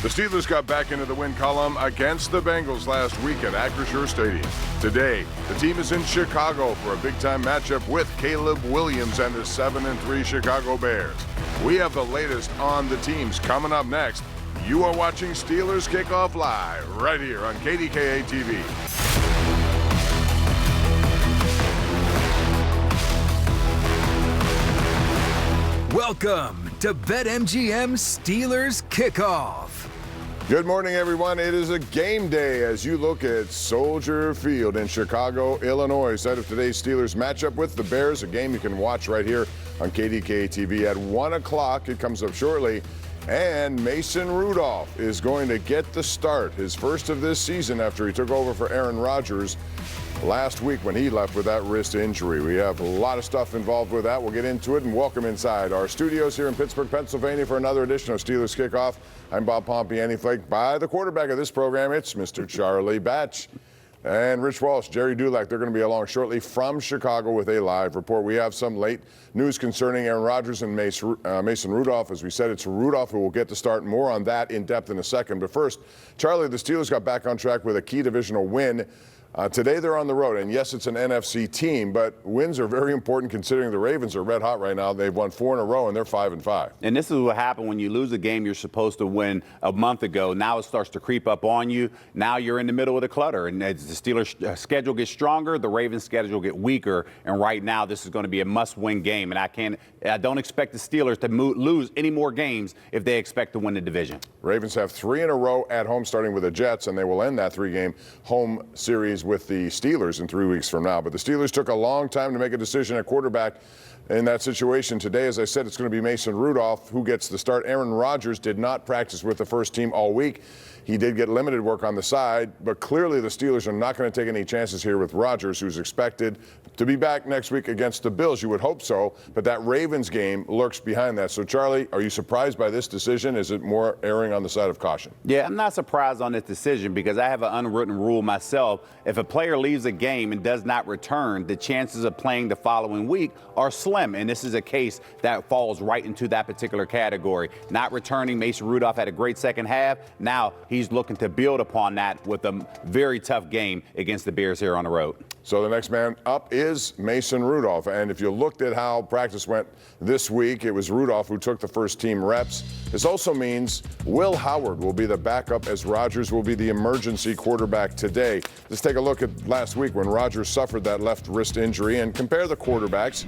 The Steelers got back into the win column against the Bengals last week at Acrisure Stadium. Today, the team is in Chicago for a big-time matchup with Caleb Williams and the 7-3 Chicago Bears. We have the latest on the teams coming up next. You are watching Steelers Kickoff Live right here on KDKA TV. Welcome to BetMGM Steelers Kickoff. Good morning, everyone. It is a game day as you look at Soldier Field in Chicago, Illinois. Site of today's Steelers matchup with the Bears, a game you can watch right here on KDKA TV at 1 o'clock. It comes up shortly. And Mason Rudolph is going to get the start, his first of this season after he took over for Aaron Rodgers last week when he left with that wrist injury. We have a lot of stuff involved with that. We'll get into it and welcome inside our studios here in Pittsburgh, Pennsylvania for another edition of Steelers Kickoff. I'm Bob Pompeani, flanked by the quarterback of this program. It's Mr. Charlie Batch. And Rich Walsh, Jerry Dulac, they're going to be along shortly from Chicago with a live report. We have some late news concerning Aaron Rodgers and Mason Rudolph. As we said, it's Rudolph who will get to start. More on that in depth in a second. But first, Charlie, the Steelers got back on track with a key divisional win. Today they're on the road, and yes, it's an NFC team, but wins are very important considering the Ravens are red hot right now. They've won 4 in a row, and they're 5-5. And this is what happened when you lose a game you're supposed to win a month ago. Now it starts to creep up on you. Now you're in the middle of the clutter, and as the Steelers' schedule gets stronger, the Ravens' schedule get weaker, and right now this is going to be a must-win game, and I don't expect the Steelers to lose any more games if they expect to win the division. Ravens have 3 in a row at home, starting with the Jets, and they will end that 3-game home series with the Steelers in 3 weeks from now. But the Steelers took a long time to make a decision at quarterback in that situation. Today, as I said, it's going to be Mason Rudolph who gets the start. Aaron Rodgers did not practice with the first team all week. He did get limited work on the side, but clearly the Steelers are not going to take any chances here with Rodgers, who's expected to be back next week against the Bills. You would hope so, but that Ravens game lurks behind that. So, Charlie, are you surprised by this decision? Is it more erring on the side of caution? Yeah, I'm not surprised on this decision because I have an unwritten rule myself. If a player leaves a game and does not return, the chances of playing the following week are slim, and this is a case that falls right into that particular category. Not returning, Mason Rudolph had a great second half. Now he's looking to build upon that with a very tough game against the Bears here on the road. So the next man up is Mason Rudolph. And if you looked at how practice went this week, it was Rudolph who took the first team reps. This also means Will Howard will be the backup as Rodgers will be the emergency quarterback today. Let's take a look at last week when Rodgers suffered that left wrist injury and compare the quarterbacks.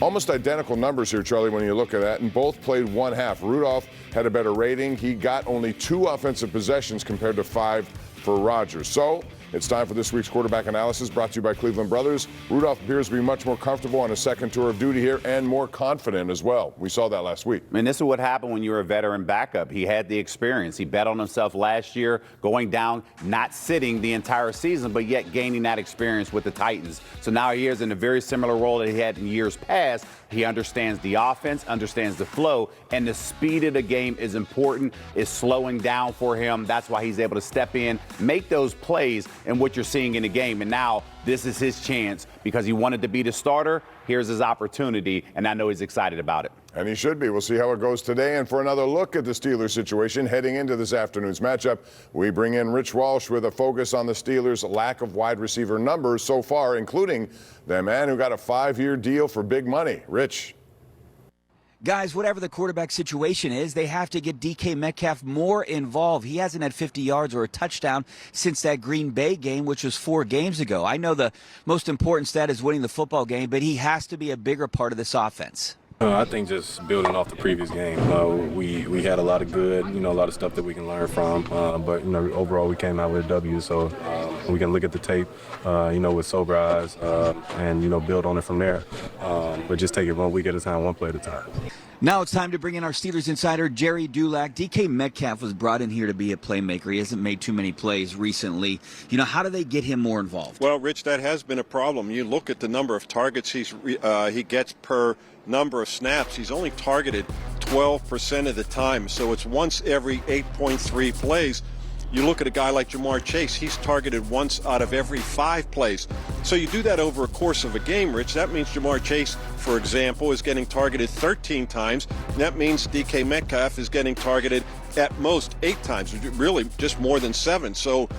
Almost identical numbers here, Charlie, when you look at that, and both played one half. Rudolph had a better rating. He got only 2 offensive possessions compared to 5 for Rodgers. So it's time for this week's quarterback analysis brought to you by Cleveland Brothers. Rudolph appears to be much more comfortable on his second tour of duty here and more confident as well. We saw that last week. And this is what happened when you're a veteran backup. He had the experience. He bet on himself last year, going down, not sitting the entire season, but yet gaining that experience with the Titans. So now he is in a very similar role that he had in years past. He understands the offense, understands the flow, and the speed of the game is important. It's slowing down for him. That's why he's able to step in, make those plays, and what you're seeing in the game. And now this is his chance because he wanted to be the starter. Here's his opportunity, and I know he's excited about it. And he should be. We'll see how it goes today. And for another look at the Steelers situation heading into this afternoon's matchup, we bring in Rich Walsh with a focus on the Steelers' lack of wide receiver numbers so far, including the man who got a 5-year deal for big money. Rich. Guys, whatever the quarterback situation is, they have to get DK Metcalf more involved. He hasn't had 50 yards or a touchdown since that Green Bay game, which was 4 games ago. I know the most important stat is winning the football game, but he has to be a bigger part of this offense. I think just building off the previous game, we had a lot of good, a lot of stuff that we can learn from. But overall we came out with a W, so we can look at the tape, with sober eyes, and build on it from there. But just take it 1 week at a time, 1 play at a time. Now it's time to bring in our Steelers insider, Jerry Dulac. DK Metcalf was brought in here to be a playmaker. He hasn't made too many plays recently. How do they get him more involved? Well, Rich, that has been a problem. You look at the number of targets he gets per number of snaps. He's only targeted 12% of the time, so it's once every 8.3 plays. You look at a guy like Jamar Chase, he's targeted once out of every 5 plays. So you do that over a course of a game, Rich. That means Jamar Chase, for example, is getting targeted 13 times. That means DK Metcalf is getting targeted at most 8 times, really just more than 7. So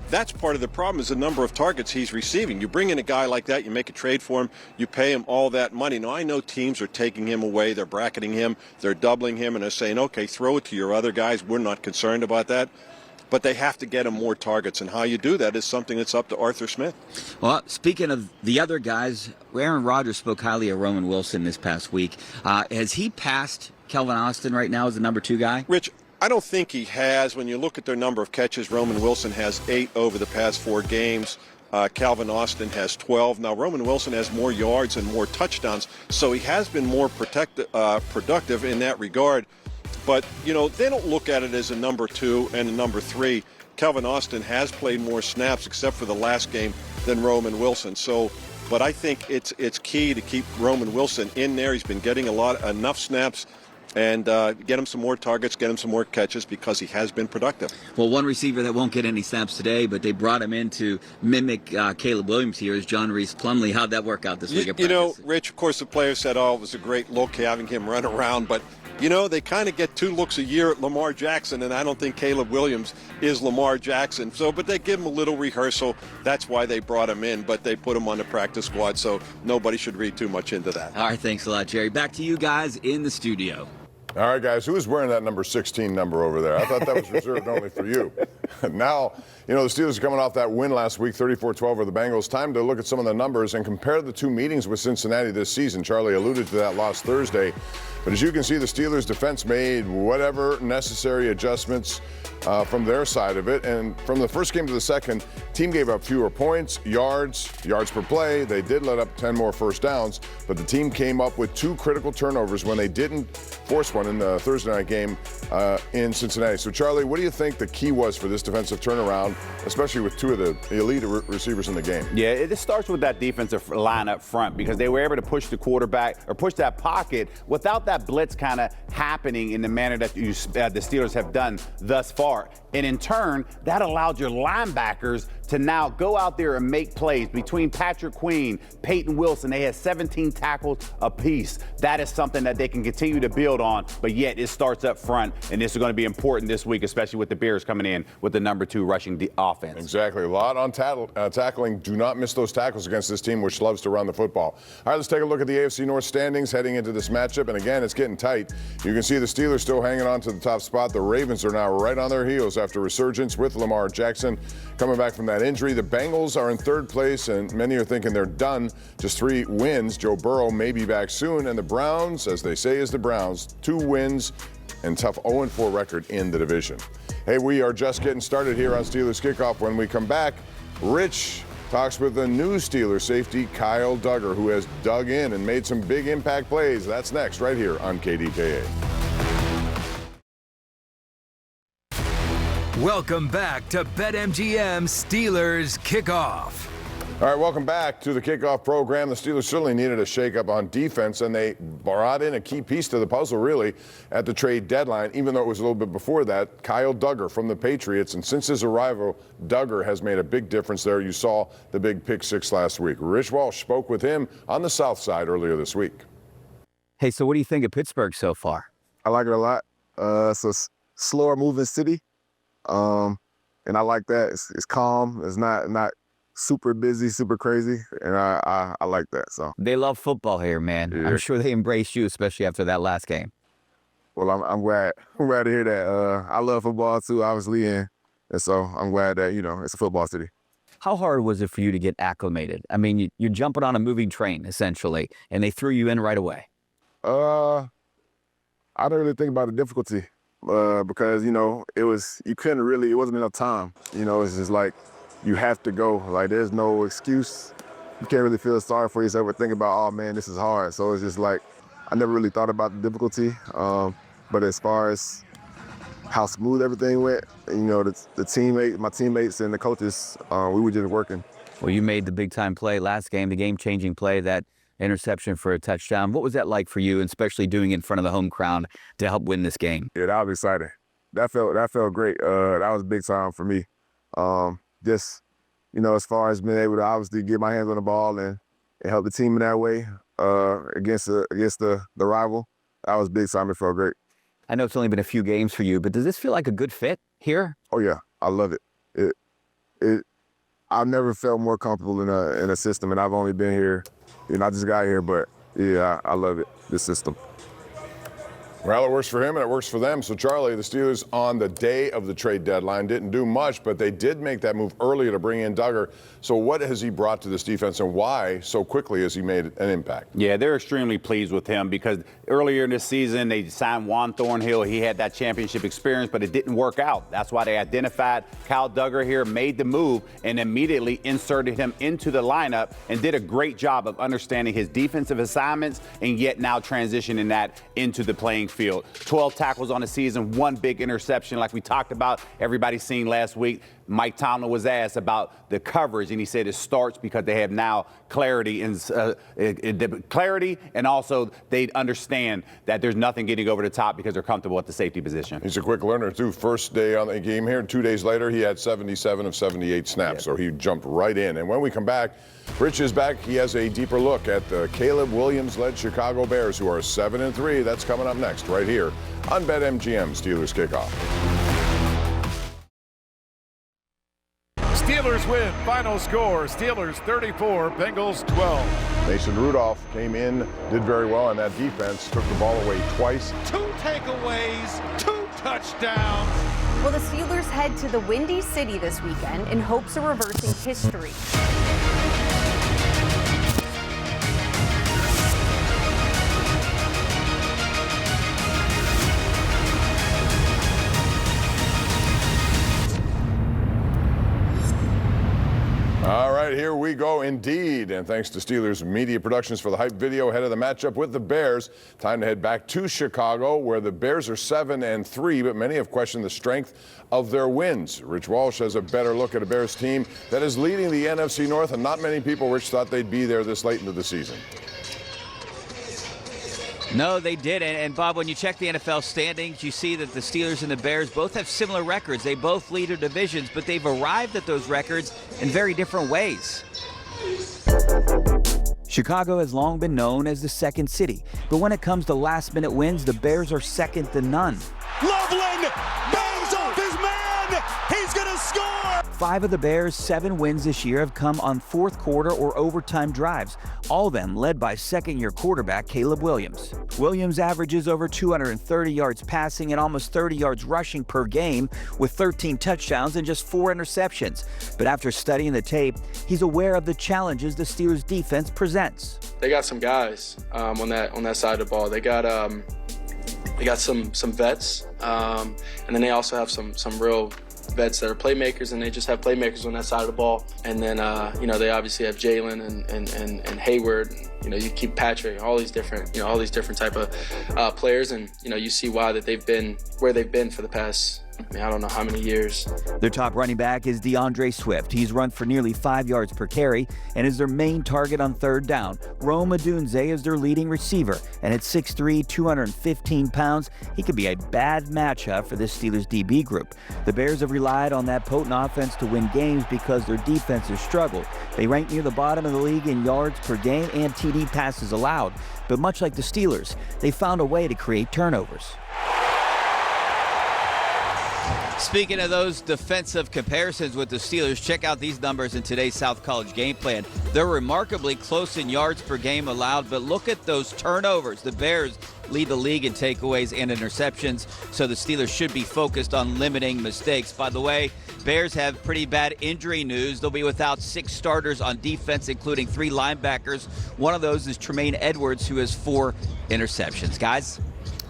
that's part of the problem, is the number of targets he's receiving. You bring in a guy like that, you make a trade for him, you pay him all that money. Now, I know teams are taking him away, they're bracketing him, they're doubling him, and they're saying, okay, throw it to your other guys. We're not concerned about that. But they have to get him more targets, and how you do that is something that's up to Arthur Smith. Well, speaking of the other guys, Aaron Rodgers spoke highly of Roman Wilson this past week. Has he passed Kelvin Austin right now as the number 2 guy? Rich, I don't think he has. When you look at their number of catches, Roman Wilson has 8 over the past 4 games. Calvin Austin has 12. Now, Roman Wilson has more yards and more touchdowns, so he has been more productive in that regard. But, you know, they don't look at it as a number 2 and a number 3. Calvin Austin has played more snaps, except for the last game, than Roman Wilson. So, but I think it's key to keep Roman Wilson in there. He's been getting enough snaps, and get him some more targets, get him some more catches, because he has been productive. Well, one receiver that won't get any snaps today, but they brought him in to mimic Caleb Williams here, is John Reese Plumlee. How'd that work out this week at practice? You know, Rich, of course, the players said, oh, it was a great look having him run around, but you know, they kind of get 2 looks a year at Lamar Jackson, and I don't think Caleb Williams is Lamar Jackson. So, but they give him a little rehearsal. That's why they brought him in, but they put him on the practice squad, so nobody should read too much into that. All right, thanks a lot, Jerry. Back to you guys in the studio. All right, guys, who is wearing that number 16 number over there? I thought that was reserved only for you. Now, you know, the Steelers are coming off that win last week, 34-12 over the Bengals. Time to look at some of the numbers and compare the 2 meetings with Cincinnati this season. Charlie alluded to that loss Thursday. But as you can see, the Steelers' defense made whatever necessary adjustments from their side of it. And from the first game to the second, team gave up fewer points, yards per play. They did let up 10 more first downs, but the team came up with 2 critical turnovers when they didn't force one in the Thursday night game in Cincinnati. So, Charlie, what do you think the key was for this defensive turnaround, especially with 2 of the elite receivers in the game? Yeah, it starts with that defensive line up front, because they were able to push the quarterback or push that pocket without that blitz kind of happening in the manner that the Steelers have done thus far. And in turn, that allowed your linebackers to now go out there and make plays. Between Patrick Queen, Peyton Wilson, they had 17 tackles apiece. That is something that they can continue to build on, but yet it starts up front, and this is going to be important this week, especially with the Bears coming in with the number 2 rushing offense. Exactly. A lot on tackling. Do not miss those tackles against this team, which loves to run the football. All right, let's take a look at the AFC North standings heading into this matchup, and again, it's getting tight. You can see the Steelers still hanging on to the top spot. The Ravens are now right on their heels after resurgence with Lamar Jackson coming back from that injury. The Bengals are in 3rd place, and many are thinking they're done. Just 3 wins. Joe Burrow may be back soon. And the Browns, as they say, is the Browns. 2 wins and tough 0-4 record in the division. Hey, we are just getting started here on Steelers Kickoff. When we come back, Rich talks with the new Steelers safety, Kyle Duggar, who has dug in and made some big impact plays. That's next right here on KDKA. Welcome back to BetMGM Steelers Kickoff. All right, welcome back to the kickoff program. The Steelers certainly needed a shakeup on defense, and they brought in a key piece to the puzzle, really, at the trade deadline, even though it was a little bit before that. Kyle Duggar from the Patriots, and since his arrival, Duggar has made a big difference there. You saw the big pick 6 last week. Rich Walsh spoke with him on the South Side earlier this week. Hey, so what do you think of Pittsburgh so far? I like it a lot. It's a slower moving city, and I like that. It's calm. It's not super busy, super crazy, and I like that. So They love football here, man. Yeah. I'm sure they embraced you, especially after that last game. well, I'm glad to hear that. I love football too, obviously, and so I'm glad that it's a football city. How hard was it for you to get acclimated? I mean, you're jumping on a moving train, essentially, and they threw you in right away. I don't really think about the difficulty because it wasn't enough time. It's just like you have to go. Like there's no excuse. You can't really feel sorry for yourself or think about, oh man, this is hard. So it's just like I never really thought about the difficulty. But as far as how smooth everything went, my teammates and the coaches, we were just working. Well, you made the big-time play last game, the game-changing play, that interception for a touchdown. What was that like for you, and especially doing it in front of the home crowd to help win this game? Yeah, that was exciting. that felt great. That was big time for me. Just, as far as being able to obviously get my hands on the ball and help the team in that way against the rival, that was big time. It felt great. I know it's only been a few games for you, but does this feel like a good fit here? Oh yeah, I love it. I've never felt more comfortable in a system, and I've only been here, I just got here, but yeah, I love it, this system. Well, it works for him and it works for them. So, Charlie, the Steelers on the day of the trade deadline didn't do much, but they did make that move earlier to bring in Duggar. So what has he brought to this defense, and why so quickly has he made an impact? Yeah, they're extremely pleased with him because earlier in the season they signed Juan Thornhill. He had that championship experience, but it didn't work out. That's why they identified Kyle Duggar here, made the move, and immediately inserted him into the lineup and did a great job of understanding his defensive assignments and yet now transitioning that into the playing field. 12 tackles on the season, 1 big interception like we talked about. Everybody's seen last week. Mike Tomlin was asked about the coverage, and he said it starts because they have now clarity and also they understand that there's nothing getting over the top because they're comfortable at the safety position. He's a quick learner, too. First day on the game here, 2 days later, he had 77 of 78 snaps, so he jumped right in. And when we come back, Rich is back. He has a deeper look at the Caleb Williams-led Chicago Bears, who are 7-3. That's coming up next right here on BetMGM Steelers Kickoff. Steelers win. Final score, Steelers 34, Bengals 12. Mason Rudolph came in, did very well on that defense, took the ball away twice. 2 takeaways, 2 touchdowns. Well, the Steelers head to the Windy City this weekend in hopes of reversing history. All right, here we go indeed. And thanks to Steelers Media Productions for the hype video ahead of the matchup with the Bears. Time to head back to Chicago, where the Bears are 7-3, but many have questioned the strength of their wins. Rich Walsh has a better look at a Bears team that is leading the NFC North, and not many people, Rich, thought they'd be there this late into the season. No, they did. And Bob, when you check the NFL standings, you see that the Steelers and the Bears both have similar records. They both lead their divisions, but they've arrived at those records in very different ways. Chicago has long been known as the second city, but when it comes to last-minute wins, the Bears are second to none. Loveland bangs off his man. He's going to score. 5 of the Bears' 7 wins this year have come on fourth quarter or overtime drives, all of them led by second-year quarterback Caleb Williams. Williams averages over 230 yards passing and almost 30 yards rushing per game with 13 touchdowns and just 4 interceptions. But after studying the tape, he's aware of the challenges the Steelers' defense presents. They got some guys on that side of the ball. They got some vets, and then they also have some real vets that are playmakers, and they just have playmakers on that side of the ball. And then they obviously have Jalen and Hayward. You keep Patrick, all these different type of players, and you see why that they've been where they've been for the past, I don't know how many years. Their top running back is DeAndre Swift. He's run for nearly 5 yards per carry and is their main target on third down. Rome Odunze is their leading receiver, and at 6'3", 215 pounds, he could be a bad matchup for this Steelers DB group. The Bears have relied on that potent offense to win games because their defense has struggled. They rank near the bottom of the league in yards per game and TD passes allowed. But much like the Steelers, they found a way to create turnovers. Speaking of those defensive comparisons with the Steelers, check out these numbers in today's South College game plan. They're remarkably close in yards per game allowed, but look at those turnovers. The Bears lead the league in takeaways and interceptions, so the Steelers should be focused on limiting mistakes. By the way, Bears have pretty bad injury news. They'll be without 6 starters on defense, including 3 linebackers. One of those is Tremaine Edwards, who has 4 interceptions. Guys?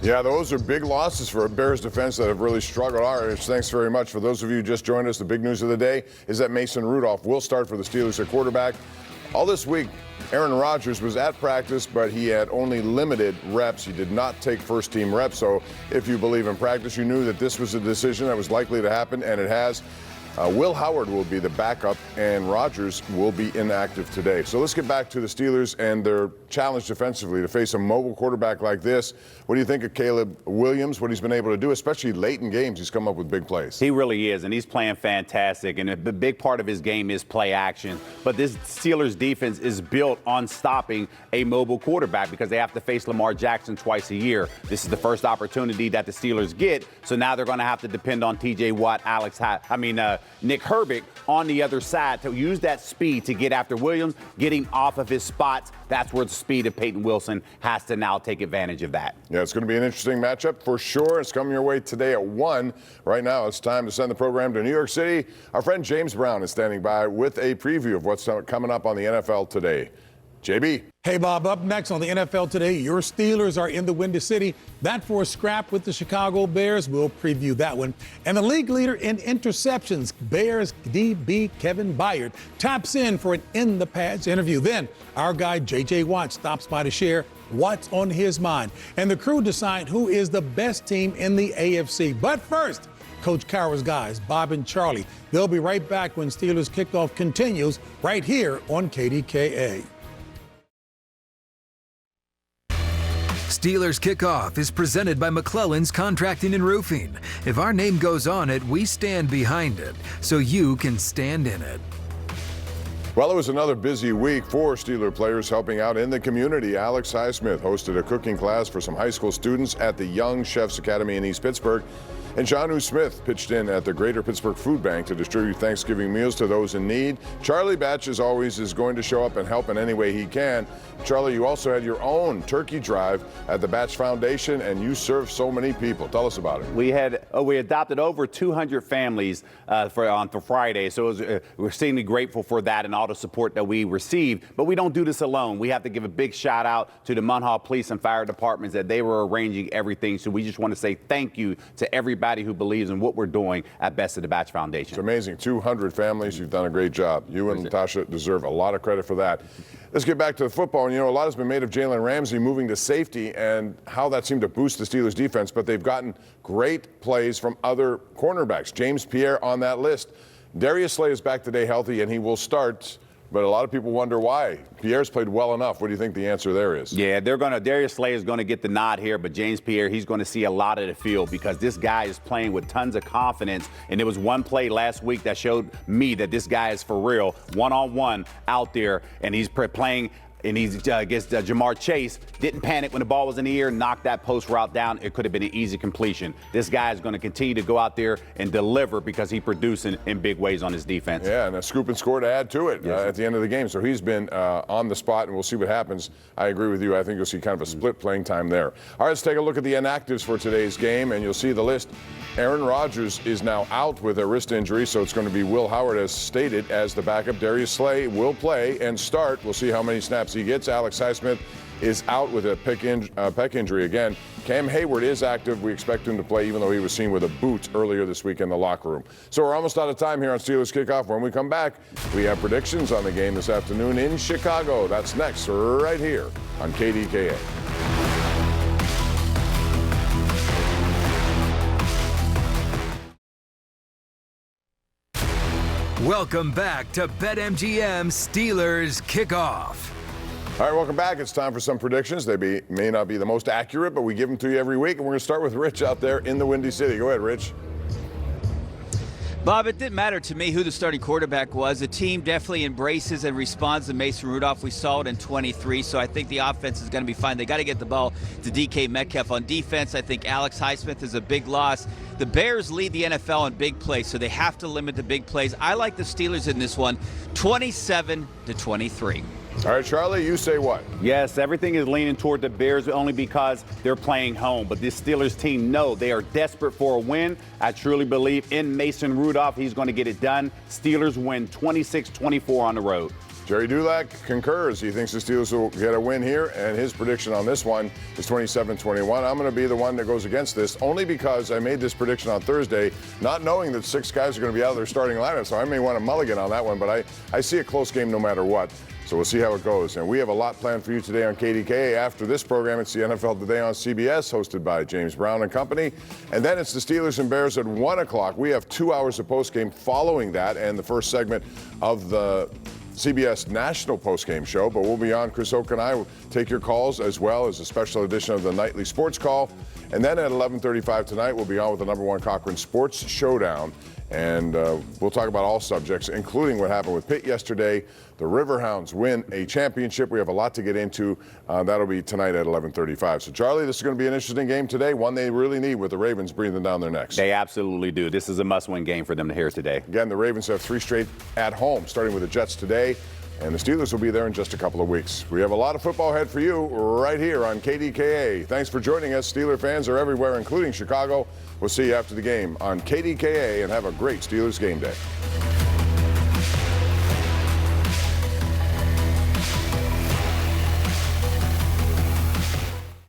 Yeah, those are big losses for a Bears defense that have really struggled. All right, thanks very much. For those of you who just joined us, the big news of the day is that Mason Rudolph will start for the Steelers at quarterback. All this week, Aaron Rodgers was at practice, but he had only limited reps. He did not take first-team reps. So if you believe in practice, you knew that this was a decision that was likely to happen, and it has. Will Howard will be the backup, and Rodgers will be inactive today. So let's get back to the Steelers and their challenge defensively to face a mobile quarterback like this. What do you think of Caleb Williams, what he's been able to do, especially late in games? He's come up with big plays. He really is, and he's playing fantastic. And the big part of his game is play action. But this Steelers defense is built on stopping a mobile quarterback because they have to face Lamar Jackson twice a year. This is the first opportunity that the Steelers get, so now they're going to have to depend on T.J. Watt, Nick Herbig on the other side to use that speed to get after Williams, getting off of his spots. That's where the speed of Peyton Wilson has to now take advantage of that. Yeah, it's going to be an interesting matchup for sure. It's coming your way today at 1. Right now, it's time to send the program to New York City. Our friend James Brown is standing by with a preview of what's coming up on the NFL today. JB. Hey, Bob, up next on the NFL Today, your Steelers are in the Windy City. That for a scrap with the Chicago Bears. We'll preview that one. And the league leader in interceptions, Bears DB Kevin Byard, taps in for an In the Pads interview. Then our guy J.J. Watt stops by to share what's on his mind. And the crew decide who is the best team in the AFC. But first, Coach Cowher's guys, Bob and Charlie. They'll be right back when Steelers Kickoff continues right here on KDKA. Steelers Kickoff is presented by McClellan's Contracting and Roofing. If our name goes on it, we stand behind it, so you can stand in it. Well, it was another busy week for Steeler players helping out in the community. Alex Highsmith hosted a cooking class for some high school students at the Young Chefs Academy in East Pittsburgh. And John Smith pitched in at the Greater Pittsburgh Food Bank to distribute Thanksgiving meals to those in need. Charlie Batch, as always, is going to show up and help in any way he can. Charlie, you also had your own turkey drive at the Batch Foundation, and you served so many people. Tell us about it. We adopted over 200 families for Friday, so we're extremely grateful for that and all the support that we received. But we don't do this alone. We have to give a big shout out to the Munhall Police and Fire Departments that they were arranging everything. So we just want to say thank you to everybody who believes in what we're doing at Best of the Batch Foundation. It's amazing. 200 families. You've done a great job. You and Natasha deserve a lot of credit for that. Let's get back to the football. And, a lot has been made of Jalen Ramsey moving to safety and how that seemed to boost the Steelers' defense, but they've gotten great plays from other cornerbacks. James Pierre on that list. Darius Slay is back today healthy, and he will start. But a lot of people wonder why. Pierre's played well enough. What do you think the answer there is? Yeah, Darius Slay is going to get the nod here, but James Pierre, he's going to see a lot of the field because this guy is playing with tons of confidence. And there was one play last week that showed me that this guy is for real, one-on-one out there, and he's playing. And he's against Jamar Chase, didn't panic when the ball was in the air, knocked that post route down. It could have been an easy completion. This guy is going to continue to go out there and deliver because he's producing in big ways on his defense. Yeah, and a scoop and score to add to it at the end of the game. So he's been on the spot, and we'll see what happens. I agree with you. I think you'll see kind of a split playing time there. All right, let's take a look at the inactives for today's game, and you'll see the list. Aaron Rodgers is now out with a wrist injury, so it's going to be Will Howard, as stated, as the backup. Darius Slay will play and start. We'll see how many snaps he gets. Alex Highsmith is out with a pec injury again. Cam Hayward is active. We expect him to play, even though he was seen with a boot earlier this week in the locker room. So we're almost out of time here on Steelers Kickoff. When we come back, we have predictions on the game this afternoon in Chicago. That's next, right here on KDKA. Welcome back to BetMGM Steelers Kickoff. All right, welcome back. It's time for some predictions. They may not be the most accurate, but we give them to you every week. And we're going to start with Rich out there in the Windy City. Go ahead, Rich. Bob, it didn't matter to me who the starting quarterback was. The team definitely embraces and responds to Mason Rudolph. We saw it in 23, so I think the offense is going to be fine. They got to get the ball to DK Metcalf on defense. I think Alex Highsmith is a big loss. The Bears lead the NFL in big plays, so they have to limit the big plays. I like the Steelers in this one, 27-23. All right, Charlie, you say what? Yes, everything is leaning toward the Bears only because they're playing home. But this Steelers team, no, they are desperate for a win. I truly believe in Mason Rudolph. He's going to get it done. Steelers win 26-24 on the road. Jerry Dulac concurs. He thinks the Steelers will get a win here, and his prediction on this one is 27-21. I'm going to be the one that goes against this, only because I made this prediction on Thursday, not knowing that 6 guys are going to be out of their starting lineup, so I may want to mulligan on that one, but I see a close game no matter what. So we'll see how it goes. And we have a lot planned for you today on KDKA. After this program, it's the NFL Today on CBS, hosted by James Brown and company. And then it's the Steelers and Bears at 1 o'clock. We have 2 hours of postgame following that and the first segment of the CBS National Postgame Show. But we'll be on. Chris Oak and I will take your calls, as well as a special edition of the Nightly Sports Call. And then at 11:35 tonight, we'll be on with the #1 Cochran Sports Showdown. And we'll talk about all subjects, including what happened with Pitt yesterday. The Riverhounds win a championship. We have a lot to get into. That'll be tonight at 11:35. So, Charlie, this is going to be an interesting game today, one they really need with the Ravens breathing down their necks. They absolutely do. This is a must-win game for them to hear today. Again, the Ravens have 3 straight at home, starting with the Jets today. And the Steelers will be there in just a couple of weeks. We have a lot of football ahead for you right here on KDKA. Thanks for joining us. Steeler fans are everywhere, including Chicago. We'll see you after the game on KDKA, and have a great Steelers game day.